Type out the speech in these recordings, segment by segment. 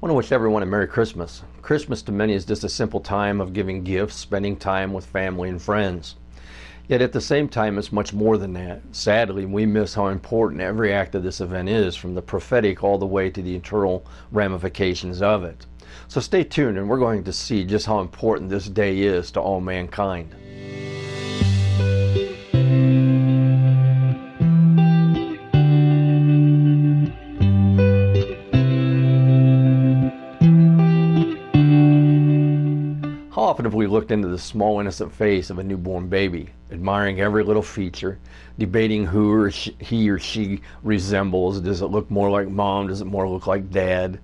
want to wish everyone a Merry Christmas. Christmas to many is just a simple time of giving gifts, spending time with family and friends. Yet at the same time, it's much more than that. Sadly, we miss how important every act of this event is, from the prophetic all the way to the eternal ramifications of it. So stay tuned, and we're going to see just how important this day is to all mankind. How often have we looked into the small innocent face of a newborn baby, admiring every little feature, debating who he or she resembles? Does it look more like mom? Does it more look like dad?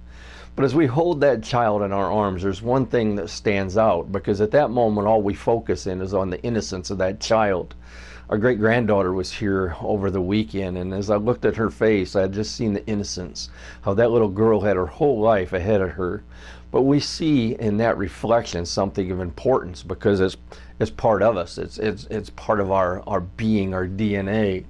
But as we hold that child in our arms, there's one thing that stands out, because at that moment all we focus in is on the innocence of that child. Our great-granddaughter was here over the weekend, and as I looked at her face, I had just seen the innocence, how that little girl had her whole life ahead of her. But we see in that reflection something of importance, because it's part of us. It's part of our being, our DNA.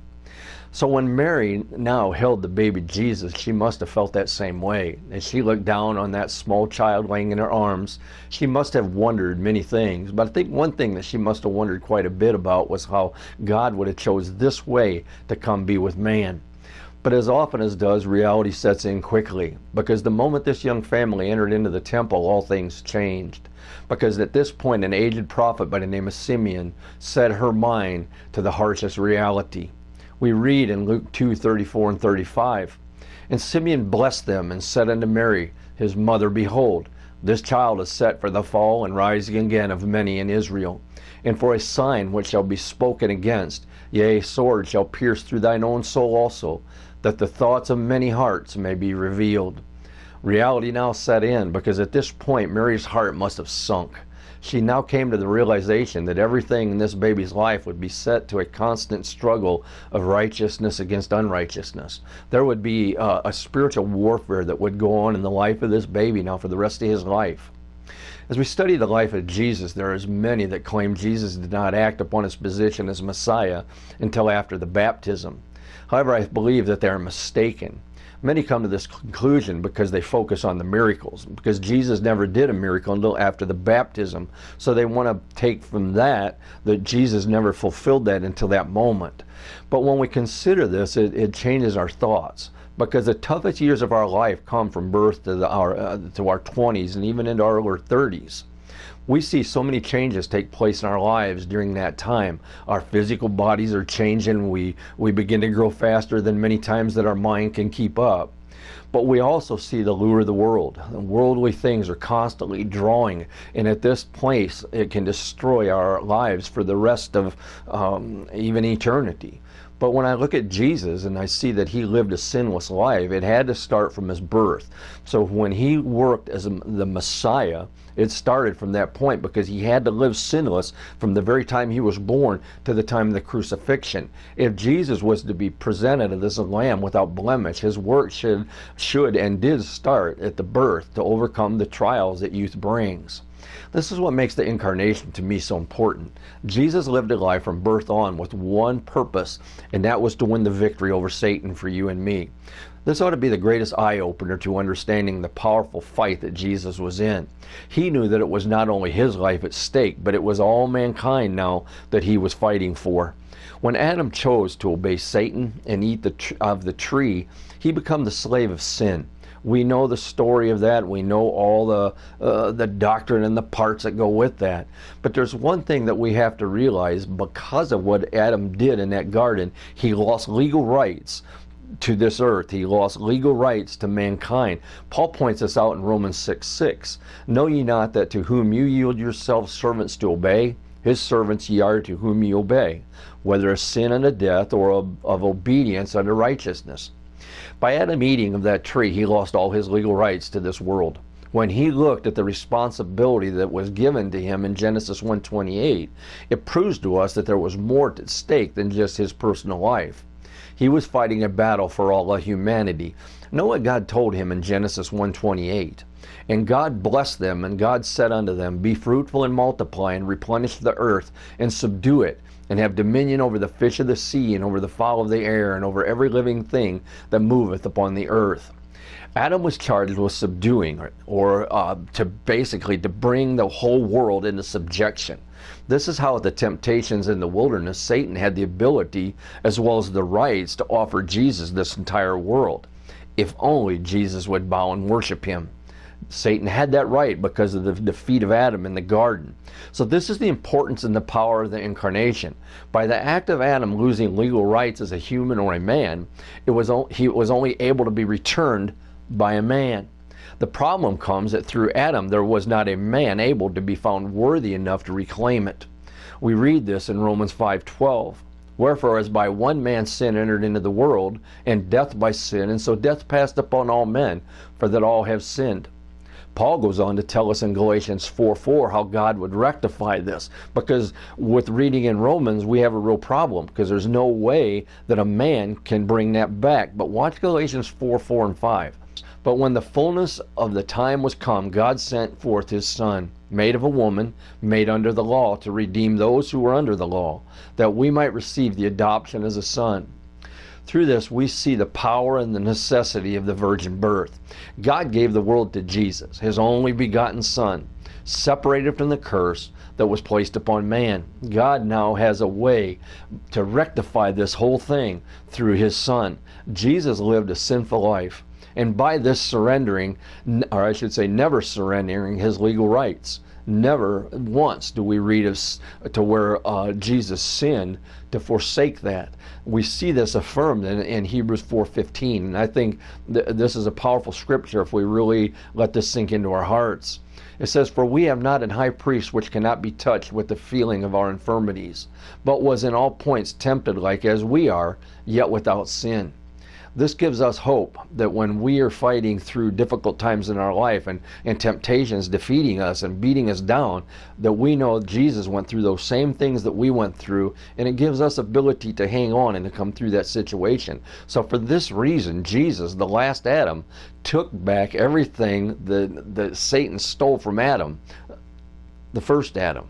So when Mary now held the baby Jesus, she must have felt that same way. As she looked down on that small child laying in her arms, she must have wondered many things. But I think one thing that she must have wondered quite a bit about was how God would have chose this way to come be with man. But as often as does, reality sets in quickly, because the moment this young family entered into the temple, all things changed. Because at this point, an aged prophet by the name of Simeon set her mind to the harshest reality. We read in Luke 2:34 and 35, "And Simeon blessed them and said unto Mary, his mother, Behold, this child is set for the fall and rising again of many in Israel, and for a sign which shall be spoken against, yea, a sword shall pierce through thine own soul also, that the thoughts of many hearts may be revealed." Reality now set in, because at this point Mary's heart must have sunk. She now came to the realization that everything in this baby's life would be set to a constant struggle of righteousness against unrighteousness. There would be a spiritual warfare that would go on in the life of this baby now for the rest of his life. As we study the life of Jesus, there is many that claim Jesus did not act upon his position as Messiah until after the baptism. However, I believe that they are mistaken. Many come to this conclusion because they focus on the miracles, because Jesus never did a miracle until after the baptism. So they want to take from that Jesus never fulfilled that until that moment. But when we consider this, it changes our thoughts, because the toughest years of our life come from birth to our 20s and even into our early 30s. We see so many changes take place in our lives during that time. Our physical bodies are changing. We begin to grow faster than many times that our mind can keep up. But we also see the lure of the world. The worldly things are constantly drawing, and at this place it can destroy our lives for the rest of even eternity. But when I look at Jesus and I see that he lived a sinless life, it had to start from his birth. So when he worked as the Messiah, it started from that point, because he had to live sinless from the very time he was born to the time of the crucifixion. If Jesus was to be presented as a lamb without blemish, his work should and did start at the birth to overcome the trials that youth brings. This is what makes the Incarnation to me so important. Jesus lived a life from birth on with one purpose, and that was to win the victory over Satan for you and me. This ought to be the greatest eye-opener to understanding the powerful fight that Jesus was in. He knew that it was not only his life at stake, but it was all mankind now that he was fighting for. When Adam chose to obey Satan and eat of the tree, he became the slave of sin. We know the story of that. We know all the doctrine and the parts that go with that. But there's one thing that we have to realize: because of what Adam did in that garden, he lost legal rights to this earth. He lost legal rights to mankind. Paul points this out in Romans 6:6. "Know ye not that to whom you yield yourselves servants to obey, his servants ye are to whom ye obey, whether of sin unto death, or of obedience unto righteousness." By Adam eating of that tree, he lost all his legal rights to this world. When he looked at the responsibility that was given to him in Genesis 1:28, it proves to us that there was more at stake than just his personal life. He was fighting a battle for all of humanity. Know what God told him in Genesis 1:28. "And God blessed them, and God said unto them, Be fruitful and multiply, and replenish the earth, and subdue it, and have dominion over the fish of the sea, and over the fowl of the air, and over every living thing that moveth upon the earth." Adam was charged with subduing, or to basically to bring the whole world into subjection. This is how the temptations in the wilderness, Satan had the ability as well as the rights to offer Jesus this entire world. If only Jesus would bow and worship him. Satan had that right because of the defeat of Adam in the garden. So this is the importance and the power of the incarnation. By the act of Adam losing legal rights as a human or a man, he was only able to be returned by a man. The problem comes that through Adam there was not a man able to be found worthy enough to reclaim it. We read this in Romans 5:12. Wherefore, as by one man sin entered into the world, and death by sin, and so death passed upon all men, for that all have sinned. Paul goes on to tell us in Galatians 4:4 how God would rectify this, because with reading in Romans we have a real problem, because there's no way that a man can bring that back. But watch Galatians 4:4 and 5. But when the fullness of the time was come, God sent forth his Son, made of a woman, made under the law, to redeem those who were under the law, that we might receive the adoption as a son. Through this, we see the power and the necessity of the virgin birth. God gave the world to Jesus, his only begotten Son, separated from the curse that was placed upon man. God now has a way to rectify this whole thing through his Son. Jesus lived a sinful life, and by this surrendering, or I should say never surrendering his legal rights. Never once do we read of to where Jesus sinned to forsake that. We see this affirmed in Hebrews 4:15, and I think this is a powerful scripture if we really let this sink into our hearts. It says, "For we have not an high priest which cannot be touched with the feeling of our infirmities, but was in all points tempted like as we are, yet without sin." This gives us hope that when we are fighting through difficult times in our life and temptations defeating us and beating us down, that we know Jesus went through those same things that we went through, and it gives us ability to hang on and to come through that situation. So for this reason, Jesus, the last Adam, took back everything that Satan stole from Adam, the first Adam.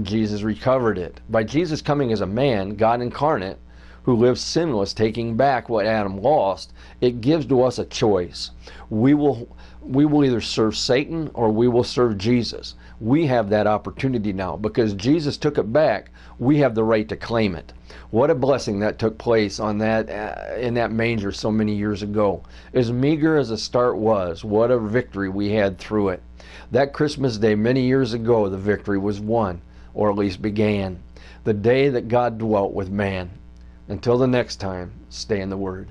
Jesus recovered it. By Jesus coming as a man, God incarnate, who lives sinless, taking back what Adam lost, it gives to us a choice. We will either serve Satan or we will serve Jesus. We have that opportunity now because Jesus took it back. We have the right to claim it. What a blessing that took place on that in that manger so many years ago. As meager as the start was, what a victory we had through it. That Christmas day many years ago, the victory was won, or at least began. The day that God dwelt with man. Until the next time, stay in the Word.